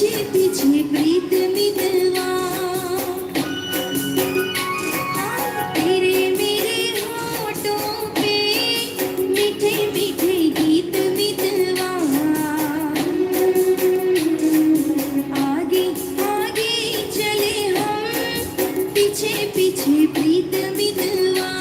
पीछे पीछे प्रीत मितवा तेरे मेरे होठों पे मीठे मीठे गीत मितवा आगे आगे चले हम पीछे पीछे प्रीत मितवा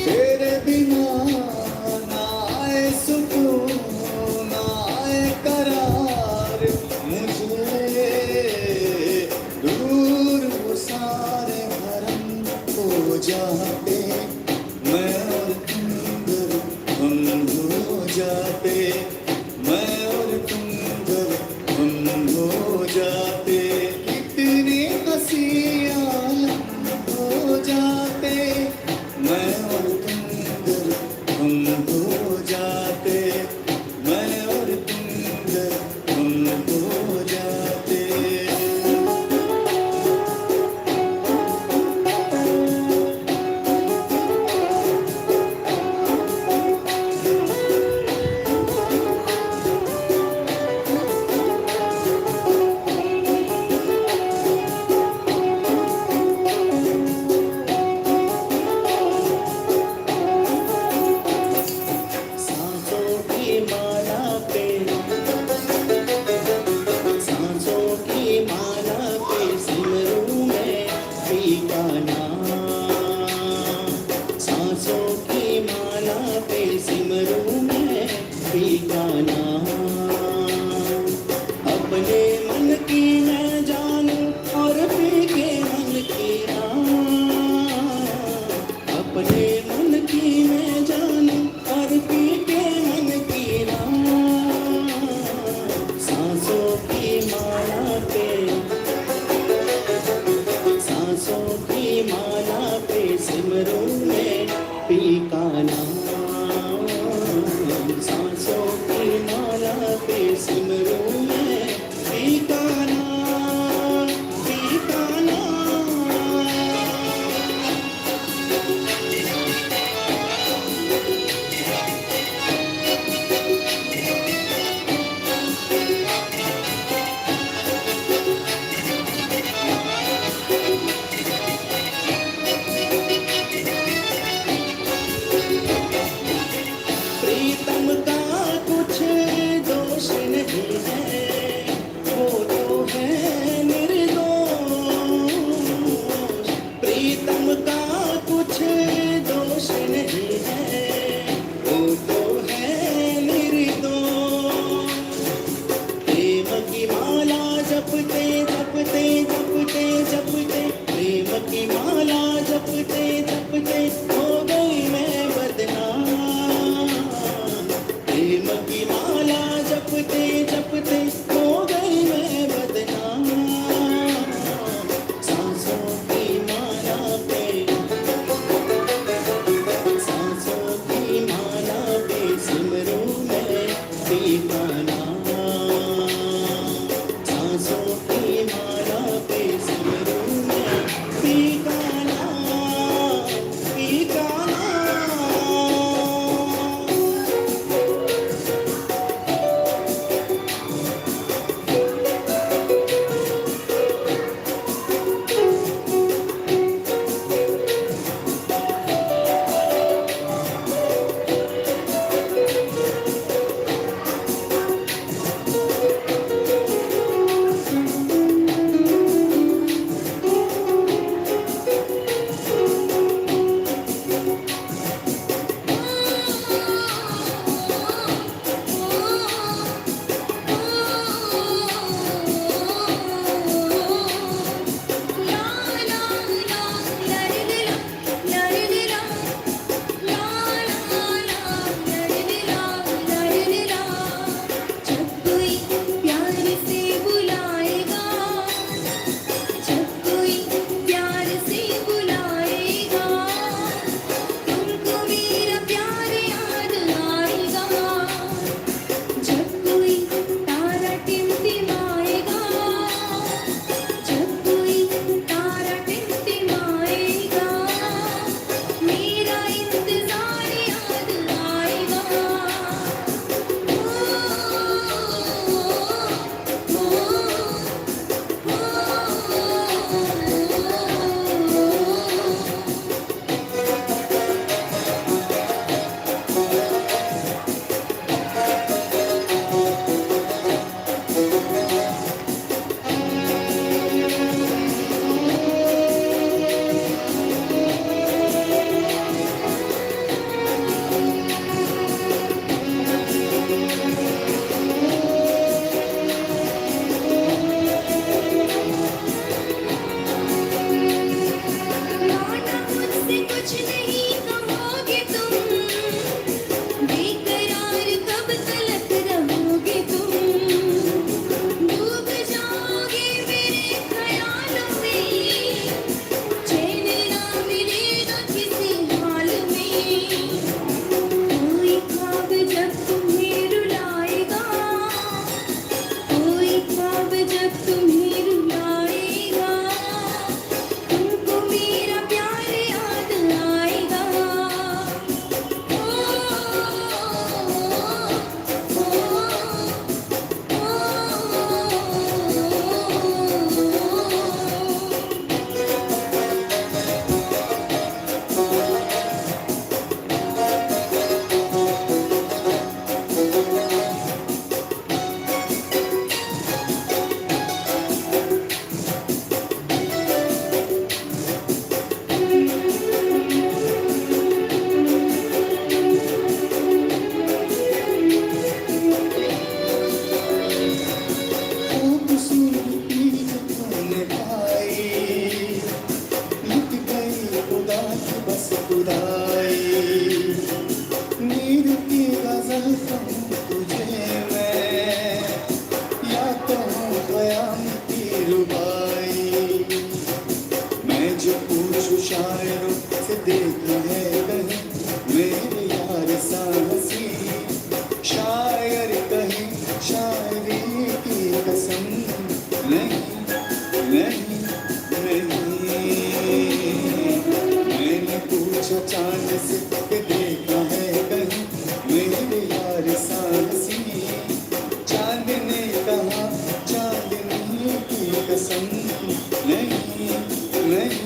तेरे बिना ना आए सुकून जाते, मैं और तुम जब गुम हो जाते, कितने हंसी आलम हो जाते, मैं और तुम जब गुम हो जाते, मैं और तुम जब गुम हो जाते। सांसों की माला पे, सांसों की माला पे सिमरूं मैं पीका नाम, सांसों की माला पे सिमरूं मैं पीका नाम। अपने मन की मैं जानूं और पी के मन की राम, अपने मन की मैं जानूं और पी के मन की राम। सांसों की माला पे, सांसों की माला पे सिमरूं मैं पीका नाम, सांसों की माला पे सिमरूं मैं पीका नाम, पीका नाम। प्रीतम का कुछ दोष नहीं है, वो तो है निर्दोष। प्रीतम का कुछ दोष नहीं है, वो तो है निर्दोष। प्रेम की माला जपते जपते जपते जपते, प्रेम की माला जपते जपते हो गई मैं बदनाम। प्रेम की माला जपते जपते हो गई मैं बदनाम। सांसों की माला पे, सांसों की माला पे सिमरूं मैं पीका नाम, सांसों की माला पे सिमरूं मैं पीका नाम, पीका नाम। नहीं नहीं नहीं। मैंने पूछा चांद से कि देखा है कहीं मेरे यार सांसी। चांद ने कहा चांदनी की कसम नहीं नहीं नहीं।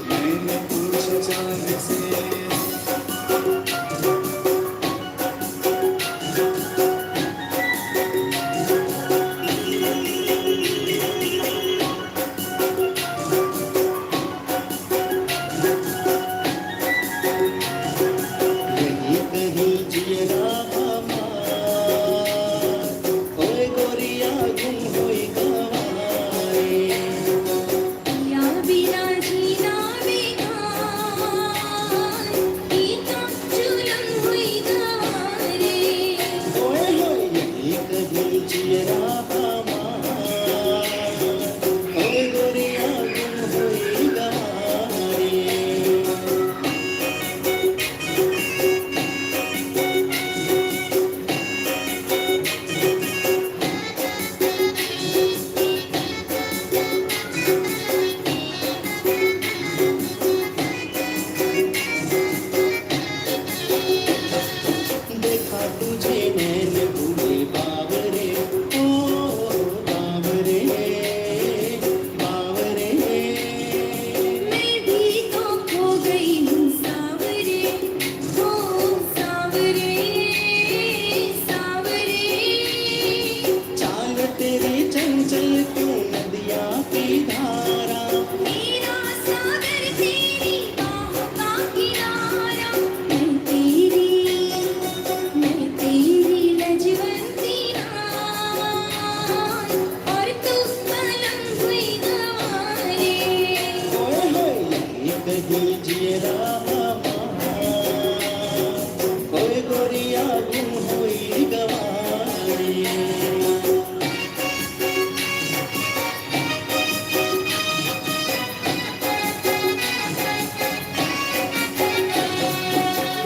मैंने पूछा चांद से। कहीं कहीं जियरा ओए गोरिया गुम होई गवाए। या बिना जीना बेकार गीता चुलन हुई गारे ओए होए यही कहीं जियरा ओए गोरिया गुम होई गवाए। देखा तुझे नैन हुए बावरे ओ बावरे बावरे। मैं भी तो खो गई हूँ सावरे हो सावरे सावरे। चाल तेरी चंचल क्यों नदिया की धारा। मेरा सागर तेरी बाहों का किनारा। मैं तेरी लजवंती नार और तू पलंग हुई गवारे। ओए होए यही कहीं जियरा ओए गोरिया गुम होई गवारे।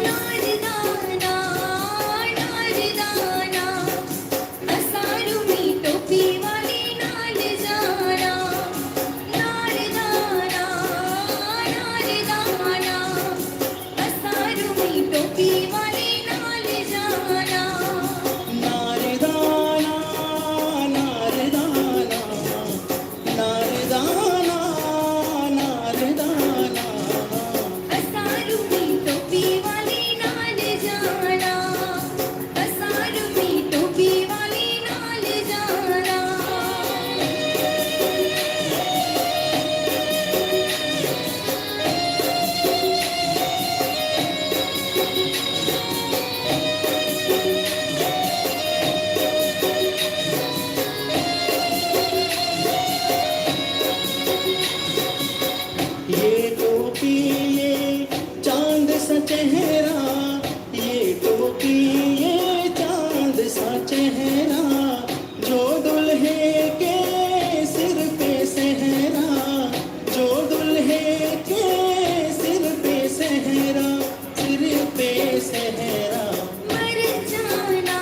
नारदाना नारदाना असारू मी टोपी वाली नाल जाना। नारदाना नारदाना असारू मी टोपी वाली नाल जाना। नारदाना नारदाना नारदाना नारदाना। असारू मी टोपी वाली नाल जाना। असारू मी टोपी वाली नाल जाना। ये टोपी ये चांद सा चेहरा। ये टोपी ये चांद सा चेहरा। जो दुल्हे के सिर पे सेहरा। जो दुल्हे के सिर पे सेहरा। सिर पे सेहरा। मर जाना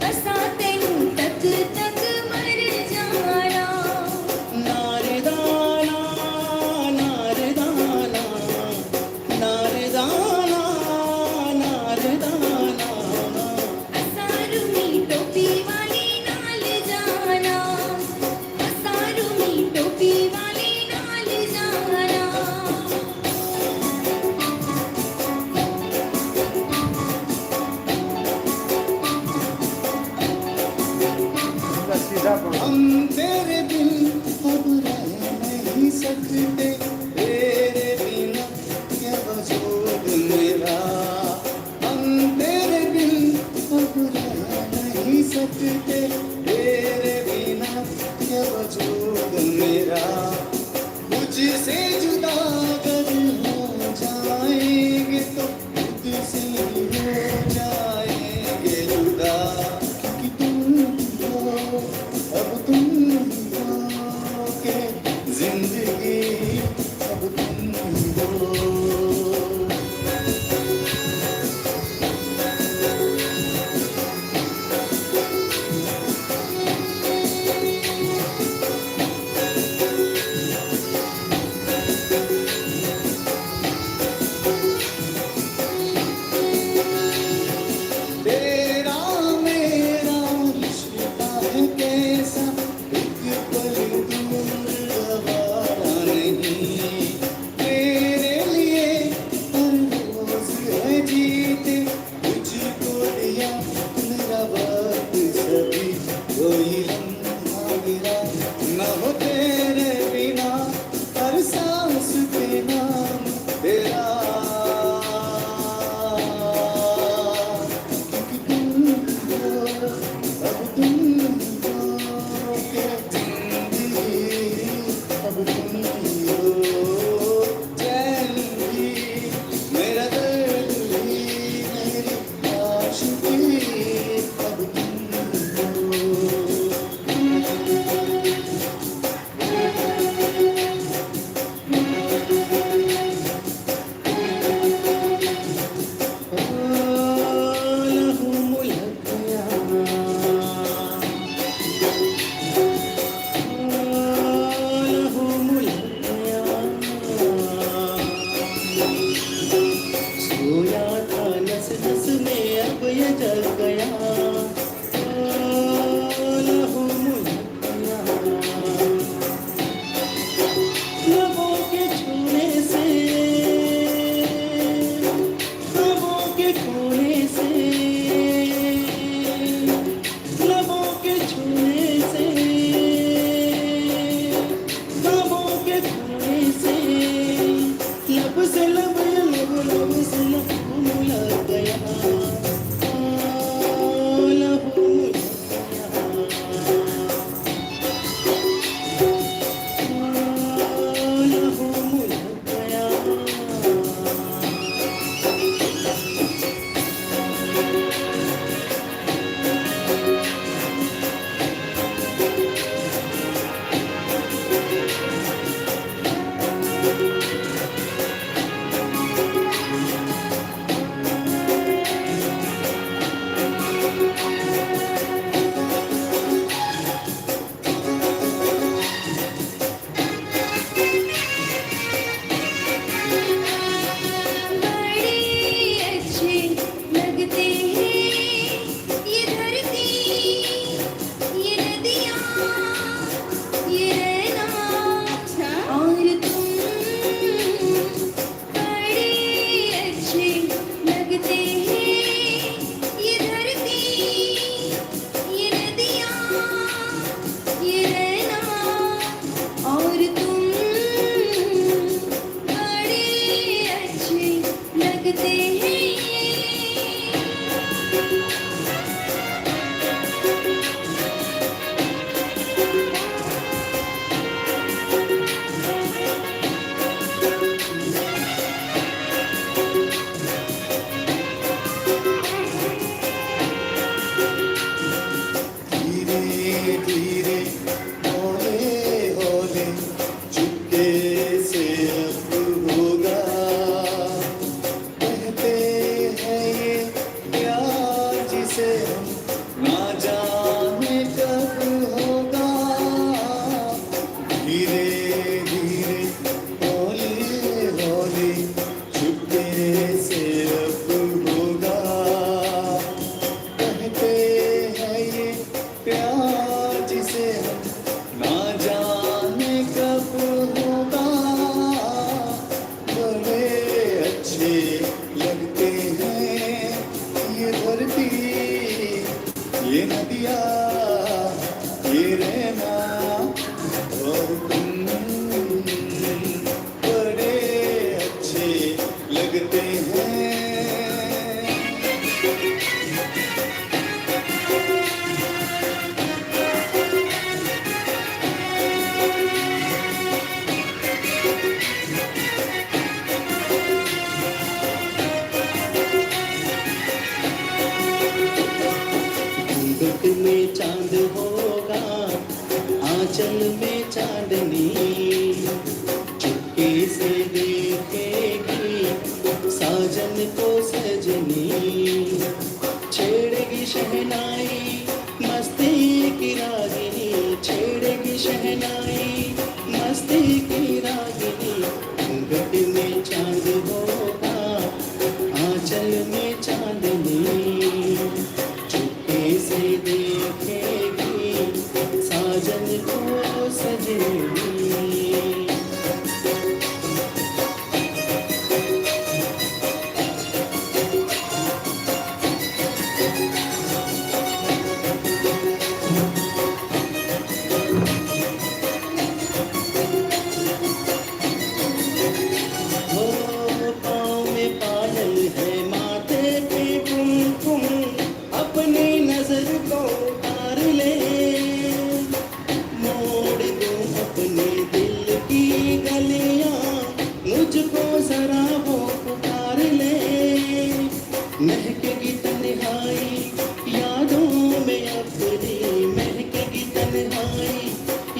असा तेनू तक तक मर जाना। नारदाना नारदाना नारदाना नारदाना। असारू मी टोपी वाली नाल जाना। असारू मी टोपी वाली नाल जाना। हम तेरे बिन अब रह नहीं सकते। तेरे बिना क्या वजूद मेरा। हम तेरे बिन अब रह नहीं सकते। तेरे बिना क्या वजूद मेरा। मुझसे जुदा अगर हो जाएंगे तो खुद से ही हो जाएंगे जुदा। कि तुम हो अब तुम हो के जिंदगी खोया था नस नस में अब ये जल गया, लहू मुझ गया। लबों के छूने से, लबों के खोने से, लबों के छूने से, लबों के खोने से, लब से लब लब लब से लब लग गया, लहू मुझ गया, लहू बड़े अच्छे लगते हैं ये धरती, ये नदियाँ, ये रहना और तुम। बड़े अच्छे लगते हैं ये धरती, ये नदियाँ, ये रहना और तुम। बड़े अच्छे लगते हैं। धीरे धीरे हौले हौले चुपके से अब होगा, कहते हैं ये प्यार जिसे हम ना जाने कब होगा। धीरे धीरे हौले हौले चुपके से अब होगा, कहते हैं ये प्यार जिसे हम ना जाने कब होगा। बड़े अच्छे लगते हैं ये धरती, ये नदियाँ, ये रहना और तुम। बड़े अच्छे लगते हैं। घूंघट में चांद होगा, आंचल में चांदनी, चुपके से देखेगी साजन को सजनी। छेड़ेगी शहनाई मस्ती की रागिनी, छेड़ेगी शहनाई मस्ती की रागिनी। घूंघट में चांद होगा, आंचल में चांदनी, चुपके से देखेगी साजन को सजनी। हो पाँव में पायल है, माथे पे कुमकुम, अपनी नजर को उतार ले। मोड़ दूं अपने दिल की गलियां, मुझको जरा वो पुकार ले। महकेगी तन्हाई यादों में अपनी, महकेगी तन्हाई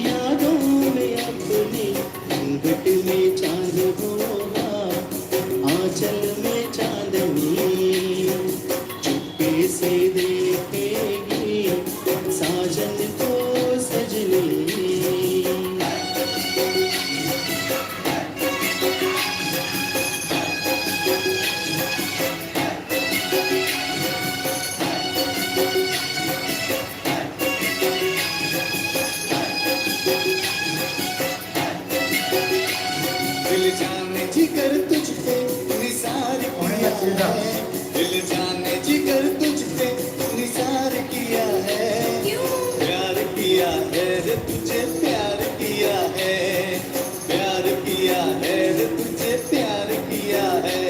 यादों में अपनी। घूंघट में चांद होगा, आंचल में चांदनी, चुपके से देखेगी साजन को सजनी। है, दिल जाने जिगर तुझ पे निसार किया है, प्यार किया है रे तुझे प्यार किया है, प्यार किया है रे तुझे प्यार किया है।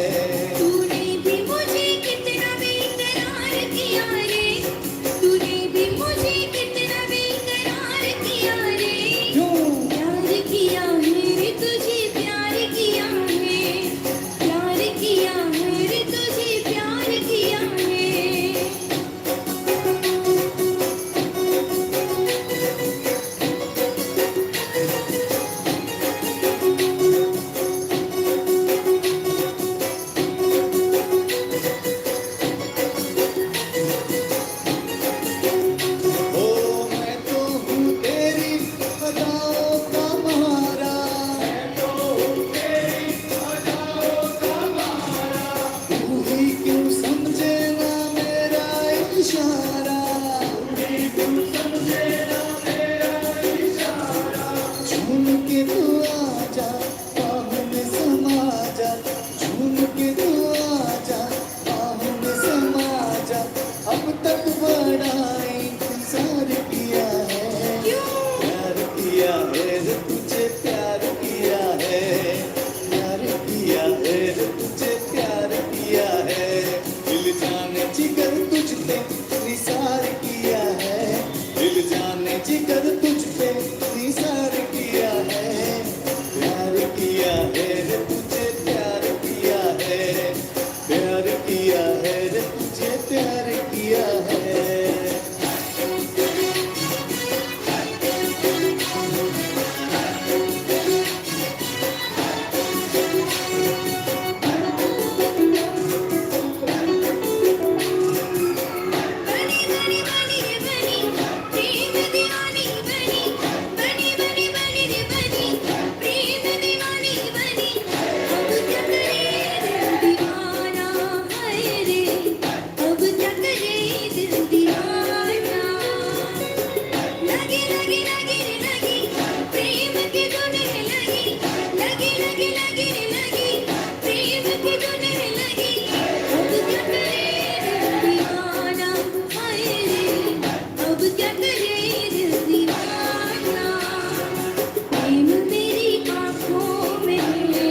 तूने भी मुझे कितना बेकरार किया रे, तूने भी मुझे कितना बेकरार किया रे, प्यार किया है रे तुझे प्यार किया है, प्यार किया है रे तुझे प्यार किया है। ओ मैं तो हूँ तेरी अदाओं का मारा, मैं तो हूँ तेरी अदाओं का मारा, तू ही क्यों समझे ना मेरा इशारा, तू ही क्यों समझे ना मेरा इशारा, झूम के तू आजा बाहों में समा जा, झूम के तू आजा बाहों में समा जा, अब तक बड़ा इंतजार किया है, प्यार किया है रे तुझे प्यार किया है, प्यार किया है रे तुझे प्यार किया है, दिल जाने जिगर तुझ पे निसार किया है, दिल जाने जिगर तुझ पे निसार किया है, प्यार किया है रे तुझे प्यार किया है, प्यार किया है रे तुझे प्यार किया है। बनी बनी बनी रे बनी, प्रेम दीवानी बनी, बनी बनी बनी रे बनी, प्रेम दीवानी बनी, अब क्या करे दिल दीवाना है रे, अब क्या करे दिल दीवाना, लगी लगी लगी रे लगी, प्रेम की धुन है लगी, लगी लगी लगी रे लगी, प्रेम की धुन है लगी, अब क्या करे दिल दीवाना हाय रे, अब क्या करे दिल दीवाना, प्रेम मेरी आँखों में है,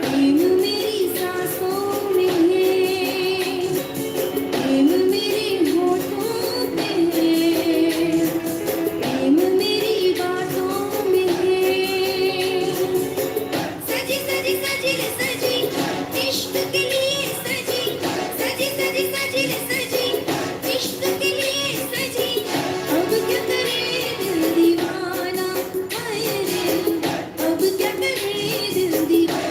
प्रेम मेरी सांसों में है, प्रेम मेरे होठों पे है, प्रेम मेरी बातों में है, सजी सजी सजी रे सजी, इश्क के लिए सजी, सजी सजी सजी रे सजी, इश्क के लिए सजी, अब क्या करे दिल दीवाना हाय रे, अब क्या करे दिल दीवाना।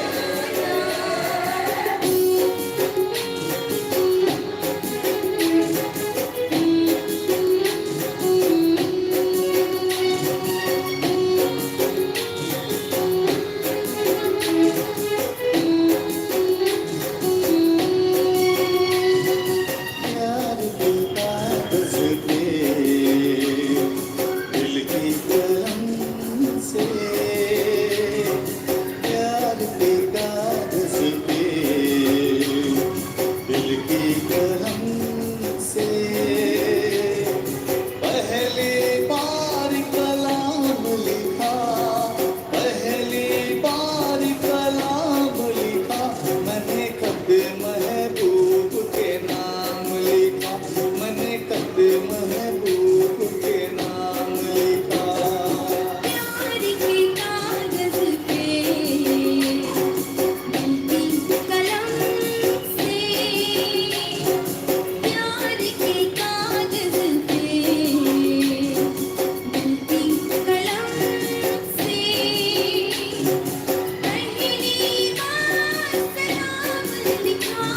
प्यार की कागज पे दिल की कलम से, प्यार के कागज पे दिल की कलम से, पहली बार कलाम लिखा, पहली बार कलाम लिखा, मैंने खत महबूब के नाम लिखा, मैंने खत महबूब के नाम लिखा। प्यार के कागज पे दिल की कलम से, प्यार के कागज पे दिल की कलम से, पहली बार सलाम लिखा,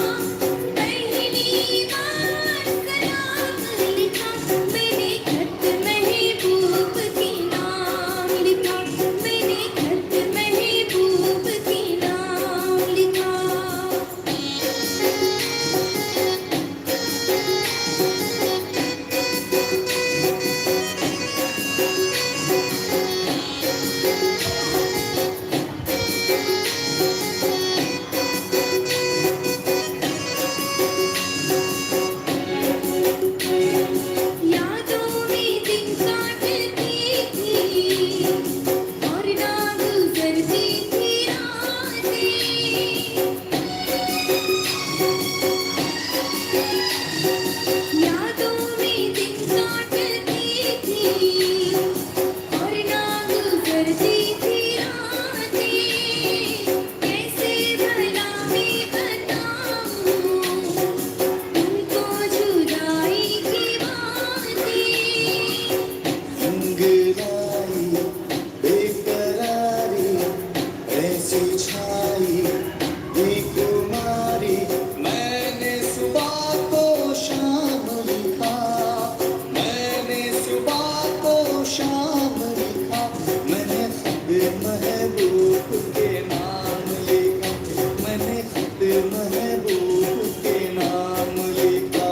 महबूब के नाम लिखा।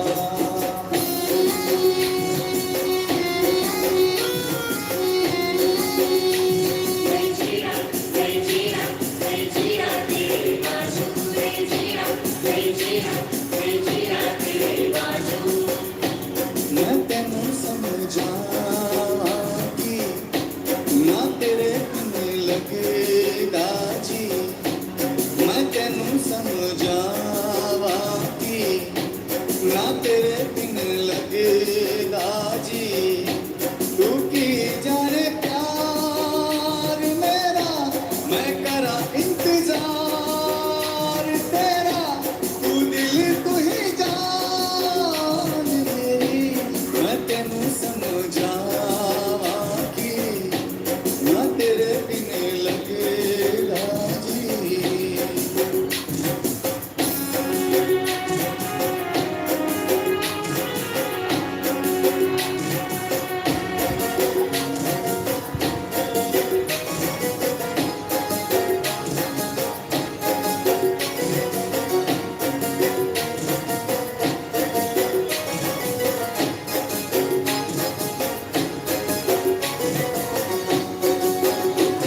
मैं तेनू समझावा कि ना तेरे बिन लगेगा जी। मैं तेनू समझावा कि ना तेरे बिन लगेगा जी। तू की जाने प्यार मेरा, मैं करा इंतजार तेरा। तू दिल तू ही जान मेरी। मैं तेनू समझावा कि ना तेरे बिन लगेगा जी।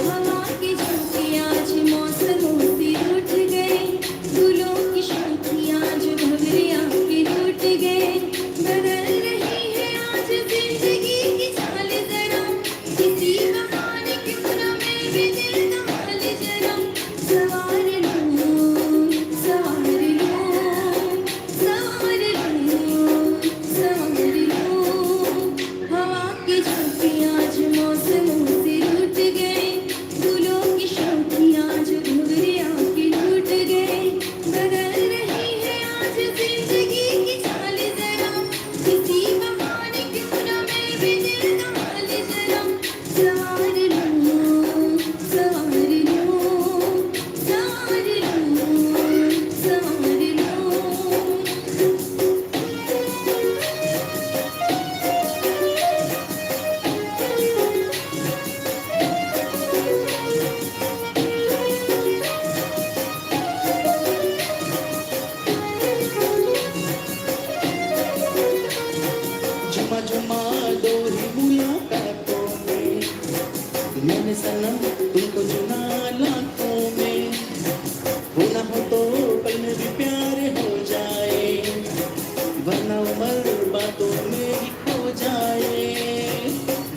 हवा की झोंके आज मौसमों से उठ गए, फूलों की शोखियाँ आज भंवरियाँ के टूट गए। बदल रही है आज जिंदगी की चाल जरा, किसी बहाने क्यों न मैं भी दिल का हाल जरा सवार लूं, सवार लूं, सवार लूं, सवार लूं। हवा की झोंके आज मौसमों से उठ गए, फूलों की शोखियाँ आज भंवरियाँ के टूट गए। बदल रही है आज जिंदगी की चाल जरा, किसी बहाने क्यों न मैं भी दिल का हाल जरा सवार लूं, सवार लूं, सवार लूं, सवार लूं। झुमा झुमा दोहरी मुलाकातों में, मैंने सनम तुमको चुना लाखों में। हो ना हो तो पल में भी प्यार हो जाए, वरना उम्र बातों में ही खो जाए।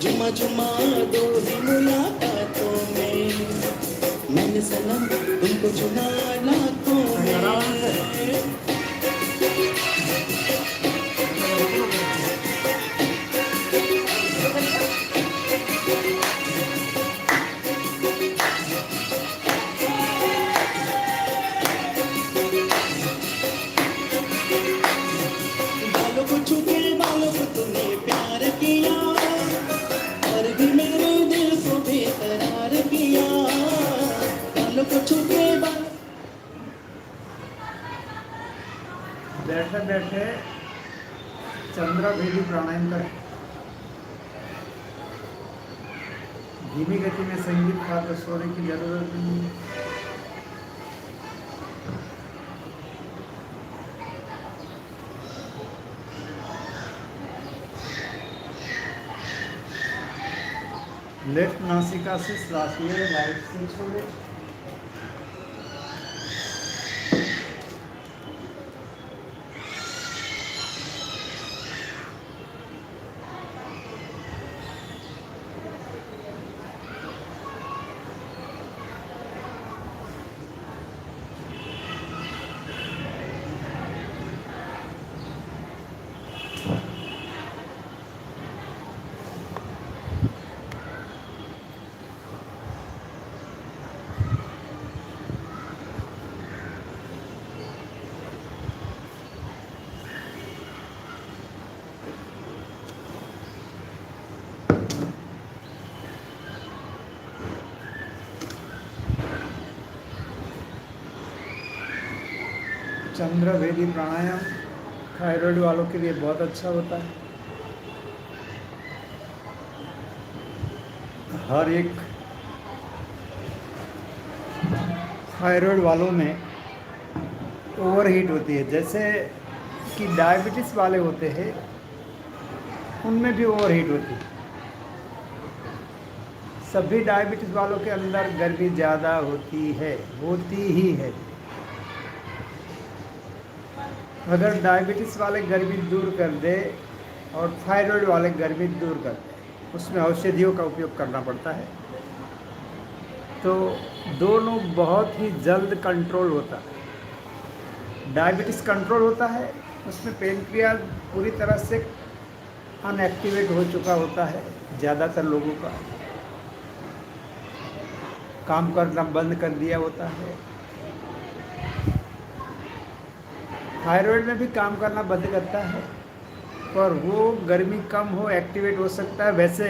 झुमा झुमा दोहरी मुलाकातों में, मैंने सनम तुमको चुना लाखों में। बालों को छू के बालों को तूने प्यार किया, और भी मेरे दिल को बेकरार किया। बालों को छू के बैठे बैठे चंद्रभेदी प्राणायाम करें। धीमी गति में संगीत खाकर सोने की जरूरत नहीं है। लेफ्ट नासिका से श्वास ले, राइट से छोड़े। चंद्रभेदी प्राणायाम थायराइड वालों के लिए बहुत अच्छा होता है। हर एक थायराइड वालों में ओवर हीट होती है। जैसे कि डायबिटीज़ वाले होते हैं, उनमें भी ओवर हीट होती है। सभी डायबिटीज़ वालों के अंदर गर्मी ज़्यादा होती ही है। अगर डायबिटीज़ वाले गर्मी दूर कर दे और थायराइड वाले गर्मी दूर कर दे, उसमें औषधियों का उपयोग करना पड़ता है, तो दोनों बहुत ही जल्द कंट्रोल होता है। डायबिटीज़ कंट्रोल होता है, उसमें पेनक्रियाज पूरी तरह से अनएक्टिवेट हो चुका होता है, ज़्यादातर लोगों का काम करना बंद कर दिया होता है। थायराइड में भी काम करना बंद करता है, पर वो गर्मी कम हो, एक्टिवेट हो सकता है। वैसे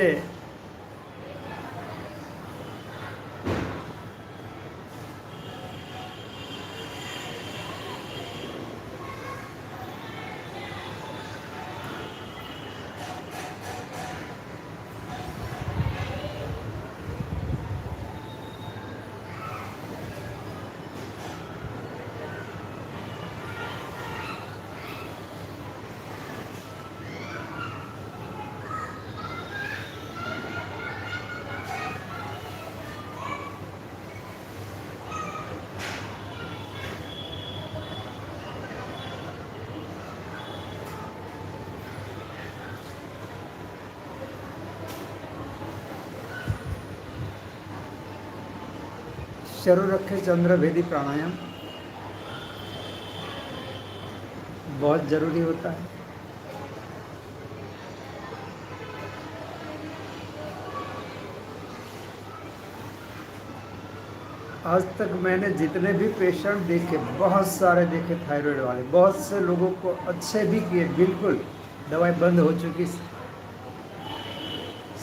शुरू रखे चंद्रभेदी प्राणायाम बहुत ज़रूरी होता है। आज तक मैंने जितने भी पेशेंट देखे, बहुत सारे देखे थायराइड वाले, बहुत से लोगों को अच्छे भी किए, बिल्कुल दवाई बंद हो चुकी,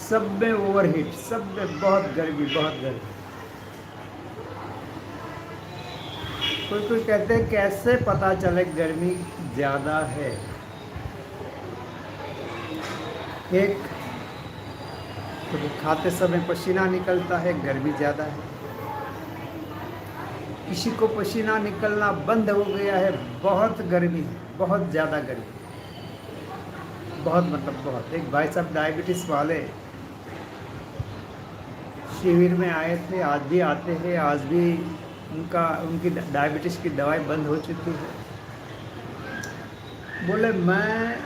सब में ओवरहीट, सब में बहुत गर्मी। कोई कहते हैं कैसे पता चले गर्मी ज़्यादा है। एक तो खाते समय पसीना निकलता है, गर्मी ज़्यादा है। किसी को पसीना निकलना बंद हो गया है, बहुत गर्मी है, बहुत ज़्यादा गर्मी, बहुत मतलब बहुत। एक भाई साहब डायबिटीज़ वाले शिविर में आए थे, आज भी आते हैं, आज भी उनकी डायबिटीज़ की दवाई बंद हो चुकी है। बोले मैं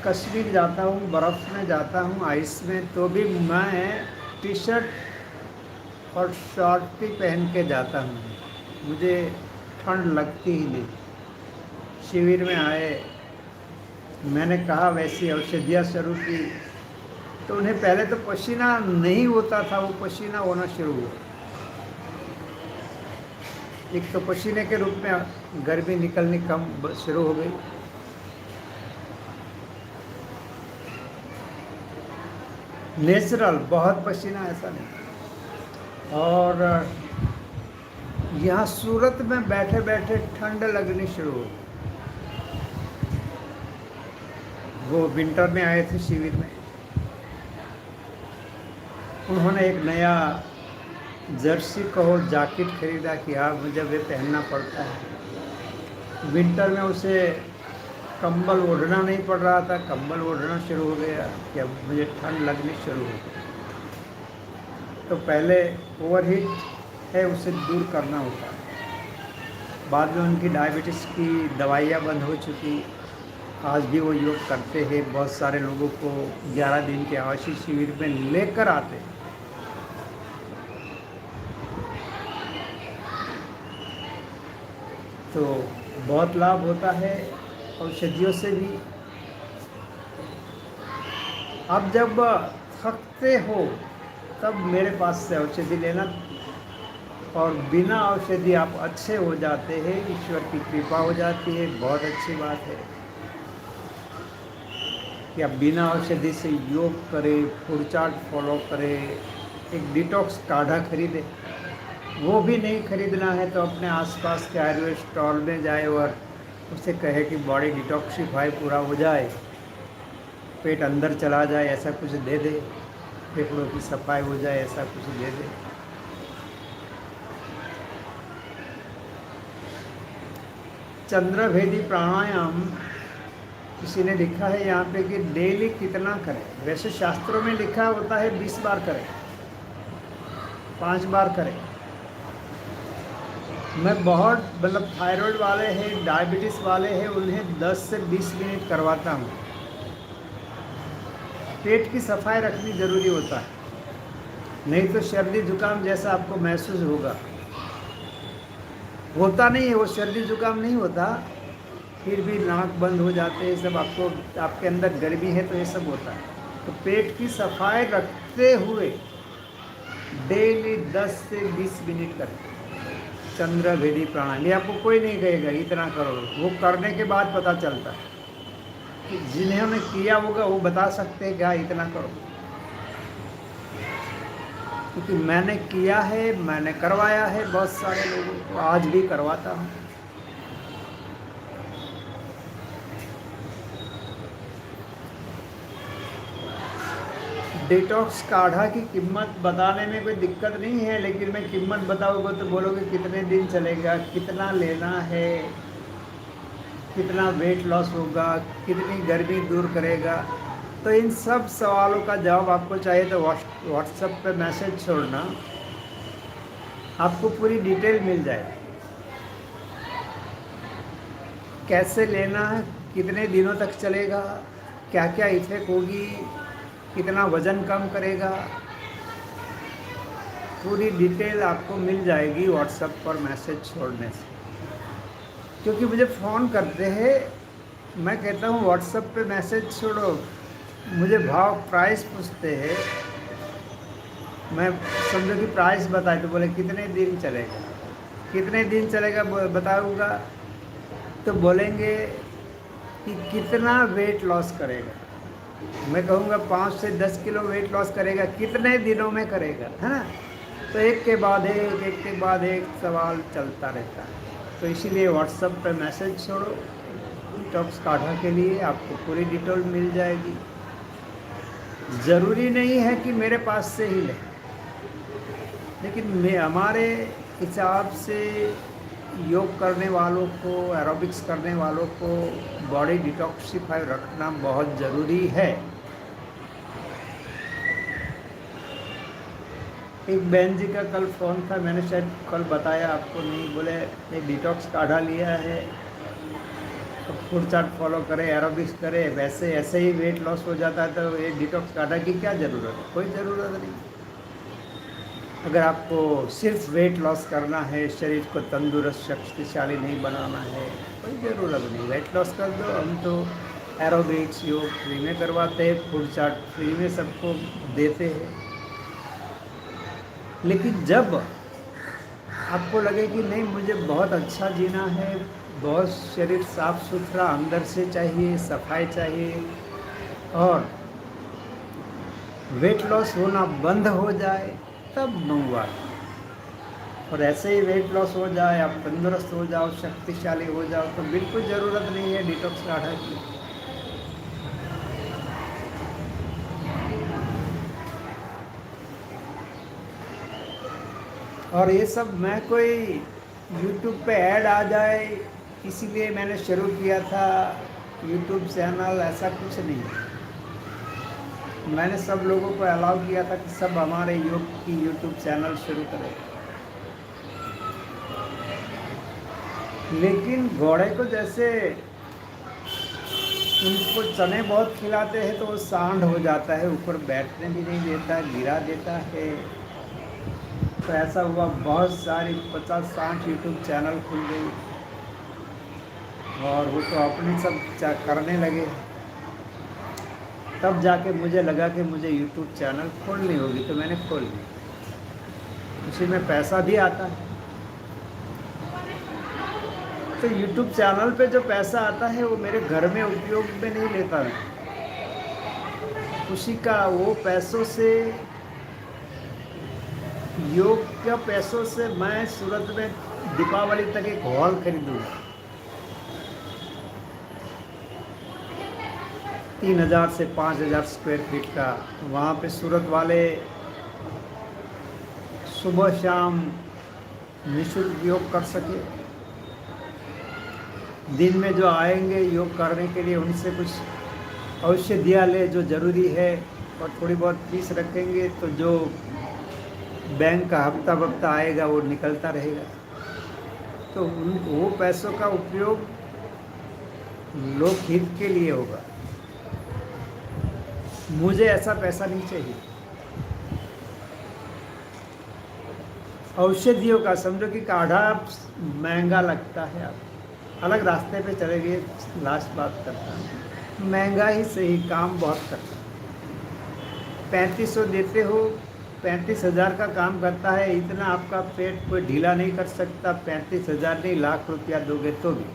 कश्मीर जाता हूँ, बर्फ़ में जाता हूँ, आइस में, तो भी मैं टी शर्ट और शॉर्ट भी पहन के जाता हूँ, मुझे ठंड लगती ही नहीं। शिविर में आए, मैंने कहा वैसी औषधियाँ शुरू की, तो उन्हें पहले तो पसीना नहीं होता था, वो पसीना होना शुरू हुआ। एक तो पसीने के रूप में गर्मी निकलनी कम शुरू हो गई। नेचुरल, बहुत पसीना ऐसा नहीं। और यहाँ सूरत में बैठे बैठे ठंड लगनी शुरू हो। वो विंटर में आए थे शिविर में, उन्होंने एक नया जर्सी कहो जैकेट खरीदा कि हाँ मुझे वे पहनना पड़ता है। विंटर में उसे कंबल ओढ़ना नहीं पड़ रहा था, कंबल ओढ़ना शुरू हो गया कि अब मुझे ठंड लगनी शुरू हो गई। तो पहले ओवरहीट है, उसे दूर करना होता है। बाद में उनकी डायबिटीज़ की दवाइयाँ बंद हो चुकी, आज भी वो योग करते हैं। बहुत सारे लोगों को 11 दिन के आवासीय शिविर में लेकर आते हैं। तो बहुत लाभ होता है औषधियों से भी। आप जब थकते हो तब मेरे पास से औषधि लेना, और बिना औषधि आप अच्छे हो जाते हैं, ईश्वर की कृपा हो जाती है। बहुत अच्छी बात है कि आप बिना औषधि से योग करें, फूड चार्ट फॉलो करें, एक डिटॉक्स काढ़ा खरीदें। वो भी नहीं खरीदना है तो अपने आसपास के आयुर्वेद स्टॉल में जाए और उसे कहे कि बॉडी डिटॉक्सिफाई पूरा हो जाए, पेट अंदर चला जाए, ऐसा कुछ दे दे, फेफड़ों की सफाई हो जाए, ऐसा कुछ दे दे। चंद्रभेदी प्राणायाम किसी ने लिखा है यहाँ पे कि डेली कितना करें। वैसे शास्त्रों में लिखा होता है 20 बार करें, 5 बार करें। मैं बहुत मतलब थायराइड वाले हैं, डायबिटीज़ वाले हैं, उन्हें 10 से 20 मिनट करवाता हूँ। पेट की सफाई रखनी ज़रूरी होता है, नहीं तो सर्दी जुकाम जैसा आपको महसूस होता नहीं है। वो सर्दी जुकाम नहीं होता, फिर भी नाक बंद हो जाते हैं सब, आपको आपके अंदर गर्मी है तो ये सब होता है। तो पेट की सफाई रखते हुए डेली 10 से 20 मिनट करें चंद्रभेदी प्राणायाम। ये आपको कोई नहीं कहेगा इतना करो, वो करने के बाद पता चलता है कि जिन्होंने किया होगा वो बता सकते हैं क्या इतना करो, क्योंकि मैंने किया है, मैंने करवाया है बहुत सारे लोगों को, आज भी करवाता हूँ। डिटॉक्स काढ़ा की कीमत बताने में कोई दिक्कत नहीं है, लेकिन मैं कीमत बताऊँगा तो बोलोगे कितने दिन चलेगा, कितना लेना है, कितना वेट लॉस होगा, कितनी गर्मी दूर करेगा। तो इन सब सवालों का जवाब आपको चाहिए तो व्हाट्सएप पे मैसेज छोड़ना, आपको पूरी डिटेल मिल जाएगी। कैसे लेना है, कितने दिनों तक चलेगा, क्या क्या इफेक्ट होगी, कितना वज़न कम करेगा, पूरी डिटेल आपको मिल जाएगी व्हाट्सएप पर मैसेज छोड़ने से। क्योंकि मुझे फ़ोन करते हैं, मैं कहता हूँ व्हाट्सएप पे मैसेज छोड़ो, मुझे प्राइस पूछते हैं, मैं समझो कि प्राइस बताए तो बोले कितने दिन चलेगा, कितने दिन चलेगा बताऊँगा तो बोलेंगे कि कितना वेट लॉस करेगा। मैं कहूँगा 5 से 10 किलो वेट लॉस करेगा, कितने दिनों में करेगा, है ना। तो एक के बाद एक सवाल चलता रहता है। तो इसीलिए व्हाट्सएप पे मैसेज छोड़ो, डिटॉक्स काढ़ा के लिए आपको पूरी डिटेल मिल जाएगी। ज़रूरी नहीं है कि मेरे पास से ही लें, लेकिन हमारे हिसाब से योग करने वालों को, एरोबिक्स करने वालों को बॉडी डिटॉक्सिफाई रखना बहुत ज़रूरी है। एक बहन जी का कल फ़ोन था, मैंने शायद कल बताया आपको नहीं, बोले एक डिटॉक्स काढ़ा लिया है तो फूड चार्ट फॉलो करें, एरोबिक्स करें, वैसे ऐसे ही वेट लॉस हो जाता है, तो ये डिटॉक्स काढ़ा की क्या ज़रूरत है, कोई ज़रूरत नहीं। अगर आपको सिर्फ वेट लॉस करना है, शरीर को तंदुरुस्त शक्तिशाली नहीं बनाना है, कोई ज़रूरत नहीं, वेट लॉस कर दो। हम तो एरोबिक्स योग फ्री में करवाते हैं, फूड चार्ट फ्री में सबको देते हैं। लेकिन जब आपको लगे कि नहीं मुझे बहुत अच्छा जीना है, बहुत शरीर साफ सुथरा अंदर से चाहिए, सफाई चाहिए, और वेट लॉस होना बंद हो जाए, तब मंगवा। और ऐसे ही वेट लॉस हो जाए, आप तंदुरुस्त हो जाओ, शक्तिशाली हो जाओ, तो बिल्कुल ज़रूरत नहीं है डिटॉक्स काढ़ा की। और ये सब मैं कोई YouTube पे ऐड आ जाए इसीलिए मैंने शुरू किया था YouTube चैनल, ऐसा कुछ नहीं। मैंने सब लोगों को अलाउ किया था कि सब हमारे योग की YouTube चैनल शुरू करें। लेकिन घोड़े को जैसे उनको चने बहुत खिलाते हैं तो वो सांड हो जाता है, ऊपर बैठने भी नहीं देता, गिरा देता है। तो ऐसा हुआ, बहुत सारी 50-60 YouTube चैनल खुल गई और वो तो अपनी सब करने लगे। तब जाके मुझे लगा कि मुझे YouTube चैनल खोलनी होगी, तो मैंने खोल ली। उसी में पैसा भी आता है। तो YouTube चैनल पे जो पैसा आता है वो मेरे घर में उपयोग में नहीं लेता मैं, उसी का वो पैसों से, योग के पैसों से मैं सूरत में दीपावली तक एक हॉल खरीदूँगा। 3000 से 5000 स्क्वायर फीट का। वहाँ पे सूरत वाले सुबह शाम निःशुल्क योग कर सके। दिन में जो आएंगे योग करने के लिए उनसे कुछ औषधियाँ ले जो ज़रूरी है, और थोड़ी बहुत फीस रखेंगे तो जो बैंक का हफ्ता वफ्ता आएगा वो निकलता रहेगा। तो उन वो पैसों का उपयोग लोकहित के लिए होगा। मुझे ऐसा पैसा नहीं चाहिए। औषधियों का समझो कि काढ़ा महंगा लगता है, आप अलग रास्ते पे चले गए, लास्ट बात करता हूँ, महंगा ही सही, काम बहुत करता है। 3500 देते हो, 35,000 का काम करता है, इतना आपका पेट कोई ढीला नहीं कर सकता। 35,000 नहीं, लाख रुपया दोगे तो भी।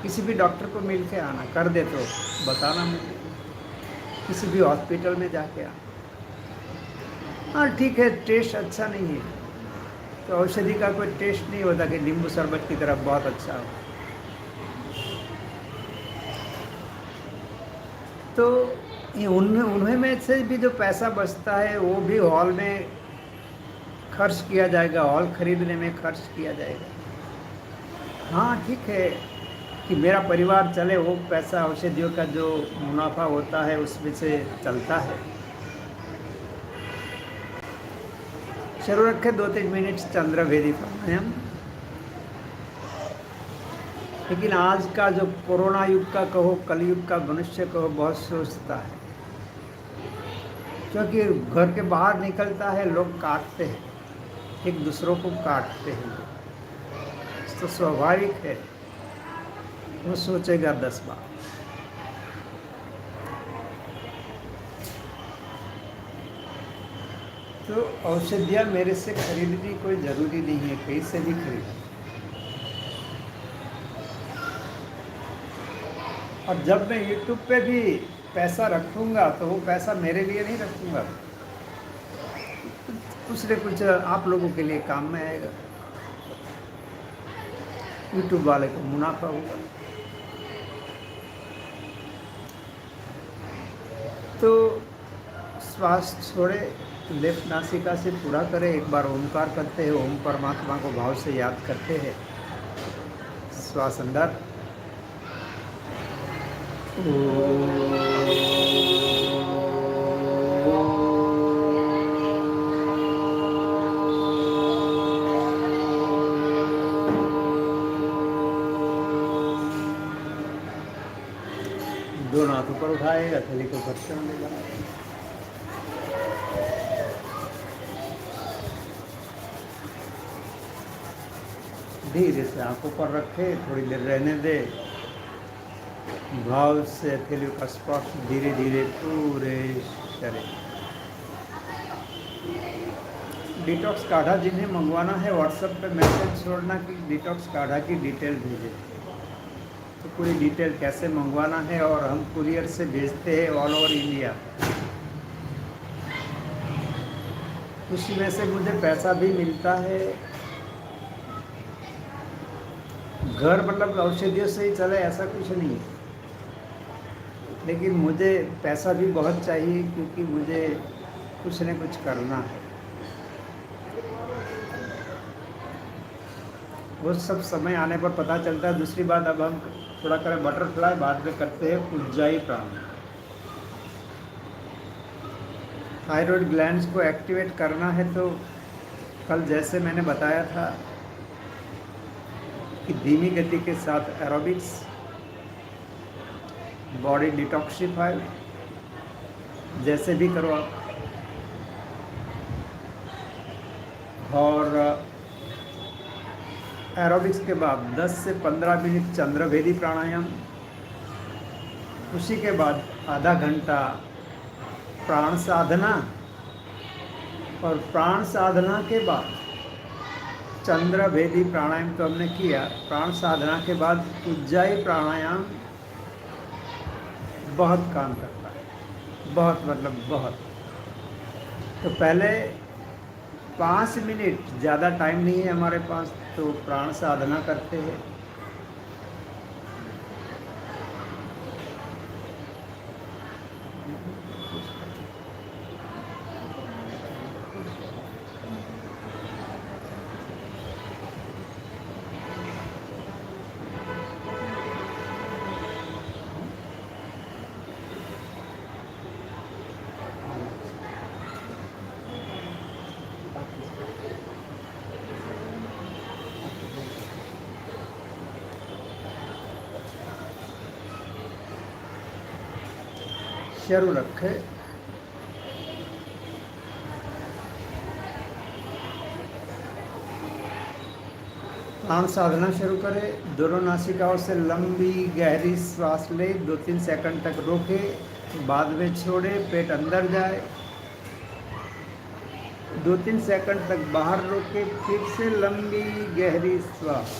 किसी भी डॉक्टर को मिल के आना, कर दे तो बताना मुझे, किसी भी हॉस्पिटल में जाके आना। हाँ ठीक है, टेस्ट अच्छा नहीं है तो औषधि का कोई टेस्ट नहीं होता कि नींबू शरबत की तरफ बहुत अच्छा हो। तो उन्हें में से भी जो पैसा बचता है वो भी हॉल में खर्च किया जाएगा, हॉल खरीदने में खर्च किया जाएगा। हाँ ठीक है कि मेरा परिवार चले, वो पैसा औषधियों का जो मुनाफा होता है उसमें से चलता है। शुरू रखे 2-3 मिनट चंद्रभेदी प्राणायाम। लेकिन आज का जो कोरोना युग का कहो, कलयुग का मनुष्य कहो, बहुत सोचता है, क्योंकि घर के बाहर निकलता है लोग काटते हैं, एक दूसरों को काटते हैं। तो स्वाभाविक है वो सोचेगा 10 बार। तो औषधियाँ मेरे से खरीदनी कोई ज़रूरी नहीं है, कहीं से भी खरीद। और जब मैं YouTube पे भी पैसा रखूँगा तो वो पैसा मेरे लिए नहीं रखूँगा, कुछ न कुछ आप लोगों के लिए काम में आएगा, YouTube वाले को मुनाफा होगा। तो श्वास छोड़े, लेफ्ट नासिका से पूरा करें। एक बार ओमकार करते हैं, ओम परमात्मा को भाव से याद करते हैं। श्वास अंदर, दोनों हाथ ऊपर उठाए, हथेली को घर्षण में लगाए। धीरे से आंखों पर रखे, थोड़ी देर रहने दे। भाव से हथेली का स्पर्श धीरे धीरे पूरे शरीर। डिटॉक्स काढ़ा जिन्हें मंगवाना है व्हाट्सएप पे मैसेज छोड़ना कि डिटॉक्स काढ़ा की डिटेल भेजें। तो पूरी डिटेल कैसे मंगवाना है, और हम कुरियर से भेजते हैं ऑल ओवर इंडिया। उसमें से मुझे पैसा भी मिलता है। घर मतलब औषधियों से ही चले ऐसा कुछ नहीं है, लेकिन मुझे पैसा भी बहुत चाहिए क्योंकि मुझे कुछ न कुछ करना है। वो सब समय आने पर पता चलता है। दूसरी बात, अब हम थोड़ा करें बटरफ्लाई, बाद में करते हैं उज्जाई प्राणायाम। थायराइड ग्लैंड्स को एक्टिवेट करना है तो कल जैसे मैंने बताया था कि धीमी गति के साथ एरोबिक्स, बॉडी डिटॉक्सिफाई, जैसे भी करो आप। और एरोबिक्स के बाद 10 से 15 मिनट चंद्रभेदी प्राणायाम। उसी के बाद आधा घंटा प्राण साधना, और प्राण साधना के बाद चंद्रभेदी प्राणायाम तो हमने किया। प्राण साधना के बाद उज्जाई प्राणायाम बहुत काम करता है, बहुत मतलब बहुत। तो पहले 5 मिनट, ज़्यादा टाइम नहीं है हमारे पास, तो प्राण साधना करते हैं। શરૂ રખે। प्राण साधना शुरू करे। दोनों नासिकाओं से लंबी गहरी श्वास ले, 2-3 सेकंड तक रोके, बाद में छोड़े, पेट अंदर जाए, 2-3 सेकंड तक बाहर रोके, फिर से लंबी गहरी श्वास।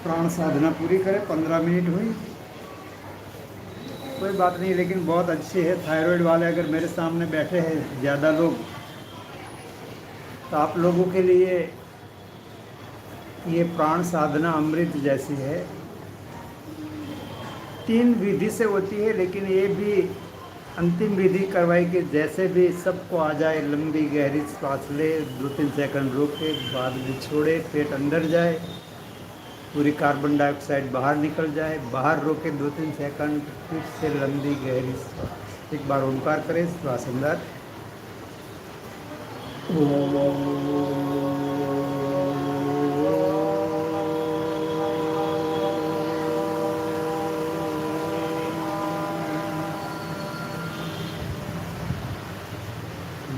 प्राण साधना पूरी करें। 15 मिनट हुई, कोई बात नहीं, लेकिन बहुत अच्छी है। थायराइड वाले अगर मेरे सामने बैठे हैं ज़्यादा लोग, तो आप लोगों के लिए ये प्राण साधना अमृत जैसी है। 3 विधि से होती है, लेकिन ये भी अंतिम विधि करवाई कि जैसे भी सबको आ जाए। लंबी गहरी सांस ले, 2-3 सेकंड रोके, बाद में छोड़े, पेट अंदर जाए, पूरी कार्बन डाइऑक्साइड बाहर निकल जाए, बाहर रोके 2-3 सेकंड, फिर से लंबी गहरी सांस। एक बार ओंकार करें, श्वास अंदर,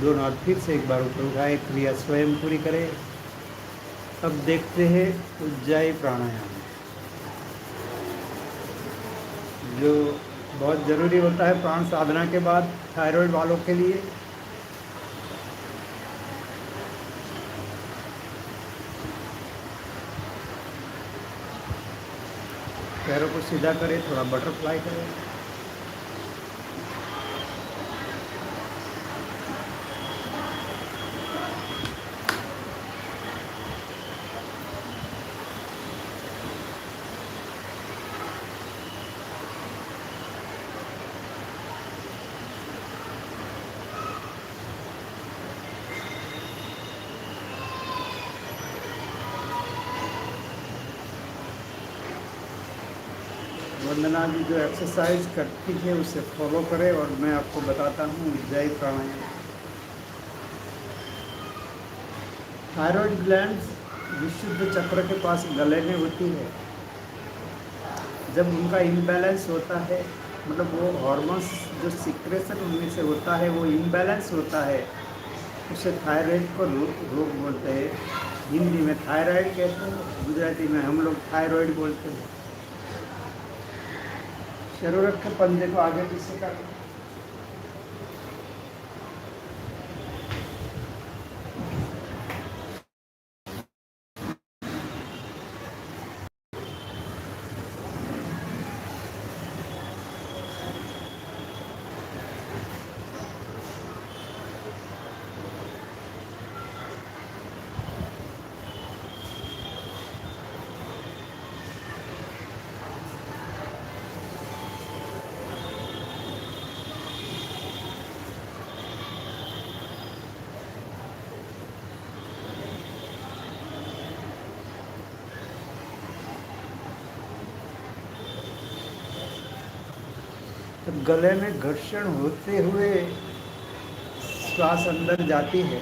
दोनों हाथ फिर से एक बार ऊपर उठाए, क्रिया स्वयं पूरी करें। अब देखते हैं उज्जाई प्राणायाम, जो बहुत ज़रूरी होता है प्राण साधना के बाद थायराइड वालों के लिए। पैरों को सीधा करें, थोड़ा बटरफ्लाई करें। वंदना जी जो एक्सरसाइज करती है उसे फॉलो करें, और मैं आपको बताता हूँ जय प्राणायाम। थायराइड ग्लैंड्स विशुद्ध चक्र के पास गले में होती है। जब उनका इम्बैलेंस होता है, मतलब वो हार्मोन्स जो सिक्रेशन उनमें से होता है वो इम्बैलेंस होता है, उसे थायराइड को रोग बोलते हैं। हिंदी में थायराइड कहते हैं, गुजराती में हम लोग थायराइड बोलते हैं। शुरू रख के पंजे को आगे पीछे कर। जब गले में घर्षण होते हुए श्वास अंदर जाती है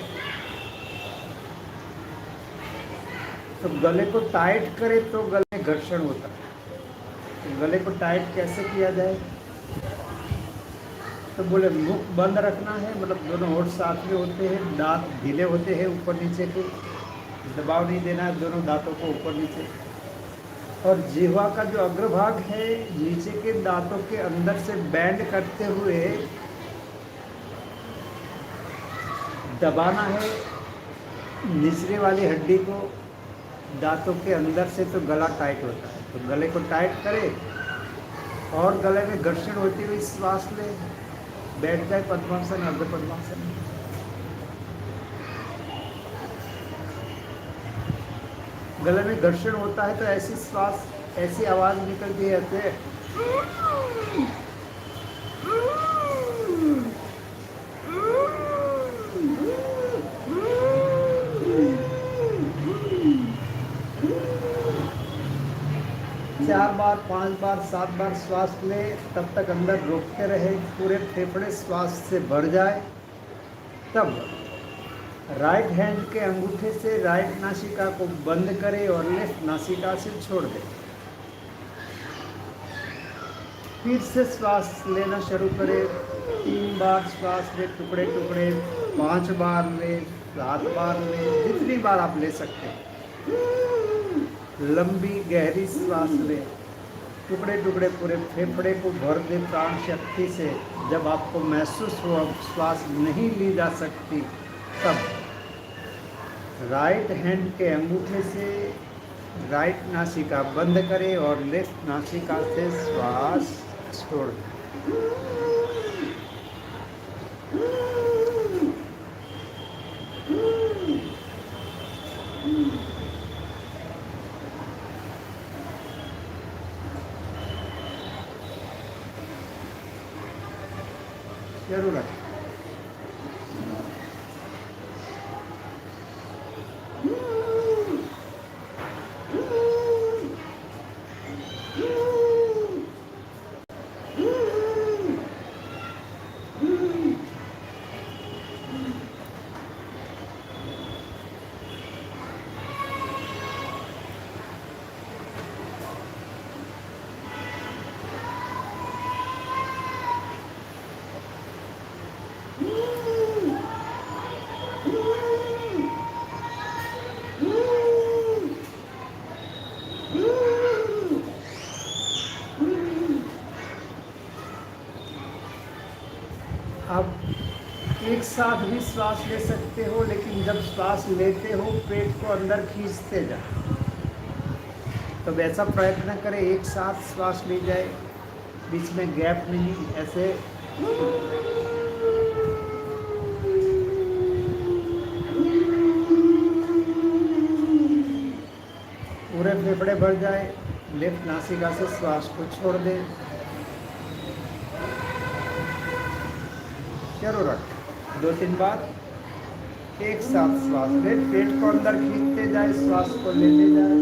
तो गले को टाइट करे तो गले में घर्षण होता है। तो गले को टाइट कैसे किया जाए? तो बोले मुख बंद रखना है, मतलब दोनों होठ साथ में होते हैं, दांत ढीले होते हैं ऊपर नीचे के, दबाव नहीं देना है दोनों दांतों को ऊपर नीचे। और जिह्वा का जो अग्रभाग है नीचे के दांतों के अंदर से बैंड करते हुए दबाना है निचले वाली हड्डी को दांतों के अंदर से, तो गला टाइट होता है। तो गले को टाइट करें और गले में घर्षण होती हुई श्वास ले, बैठ जाए पद्मासन, अर्ध पद्मासन। गले में घर्षण होता है तो ऐसी श्वास, ऐसी आवाज निकलती है ऐसे। 4 बार, 5 बार, 7 बार श्वास लें, तब तक अंदर रोकते रहे, पूरे फेफड़े श्वास से भर जाए। तब राइट हैंड के अंगूठे से राइट नासिका को बंद करें और लेफ्ट नासिका से छोड़ दें। फिर से श्वास लेना शुरू करें। 3 बार श्वास लें, टुकड़े टुकड़े, 5 बार लें, 7 बार लें, जितनी बार आप ले सकते हैं। लंबी गहरी श्वास लें, टुकड़े टुकड़े पूरे फेफड़े को भर दे प्राण शक्ति से। जब आपको महसूस हो अब श्वास नहीं ली जा सकती, तब राइट हैंड के अंगूठे से राइट नासिका बंद करें और लेफ्ट नासिका से श्वास छोड़ दें। जरूर रखें। आप एक साथ भी श्वास ले सकते हो, लेकिन जब श्वास लेते हो पेट को अंदर खींचते जाओ। तो वैसा प्रयत्न करें, एक साथ श्वास ली जाए, बीच में गैप नहीं, ऐसे पूरे फेफड़े भर जाए। लेफ्ट नासिका से श्वास को छोड़ दें। चलो रख 2-3 बार एक साथ श्वास ले, पेट को अंदर खींचते जाए, श्वास को लेते जाए,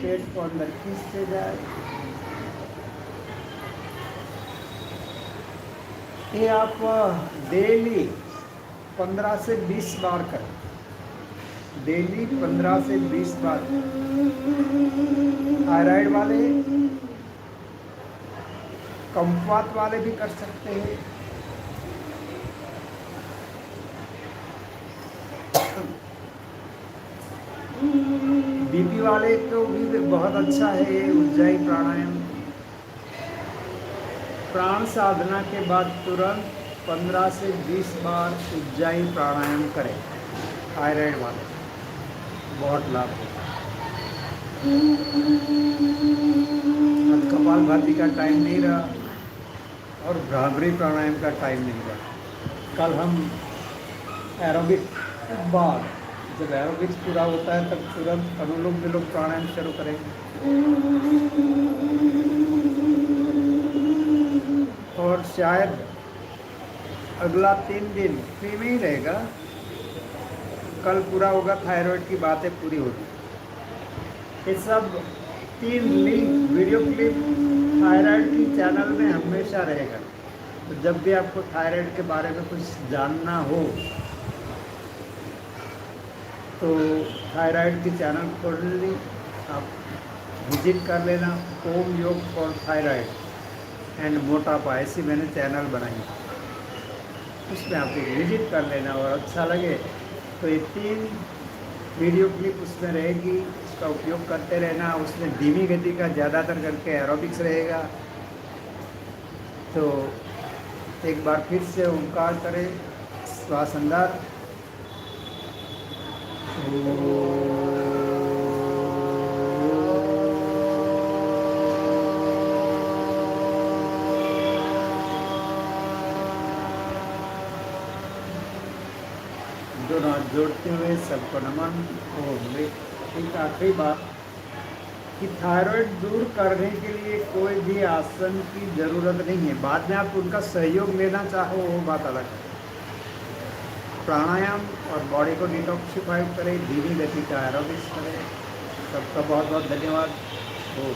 पेट को अंदर खींचते जाए। ये आप डेली 15 से 20 बार करें, डेली 15 से 20 बार। थायराइड वाले, कम्पात वाले भी कर सकते हैं। बीपी वाले तो भी बहुत अच्छा है ये उज्जाई प्राणायाम। प्राण साधना के बाद तुरंत 15 से 20 बार उज्जाई प्राणायाम करें। थायराइड वाले बहुत लाभ होता है। अब कपालभाति का टाइम नहीं रहा और भ्रामरी प्राणायाम का टाइम नहीं रहा। कल हम एरोबिक बाद जब एरोबिक्स पूरा होता है तब तुरंत अनुलोम विलोम प्राणायाम शुरू करेंगे। और शायद अगला 3 दिन फ्री में ही रहेगा। कल पूरा होगा, थायराइड की बातें पूरी होगी। ये सब 3 लिंक वीडियो क्लिप थायराइड की चैनल में हमेशा रहेगा। तो जब भी आपको थायराइड के बारे में कुछ जानना हो तो थायराइड की चैनल खोल ली, आप विजिट कर लेना। ओम योग फॉर थायराइड एंड मोटापा, ऐसी मैंने चैनल बनाई, उसमें आप विजिट कर लेना। और अच्छा लगे तो ये 3 वीडियो क्लिप उसमें रहेगी, उसका उपयोग करते रहना। उसमें धीमी गति का ज़्यादातर करके एरोबिक्स रहेगा। तो एक बार फिर से ओंकार करें, श्वास अंदर, दोनों हाथ जोड़ते हुए सबको नमन। ओम। एक आखिरी बात कि थायराइड दूर करने के लिए कोई भी आसन की ज़रूरत नहीं है। बाद में आप उनका सहयोग लेना चाहो वो बात अलग है। प्राणायाम और बॉडी को डिटॉक्सिफाई करें, धीमी गति का एरोबिक्स करें। सबका बहुत बहुत धन्यवाद। ओम।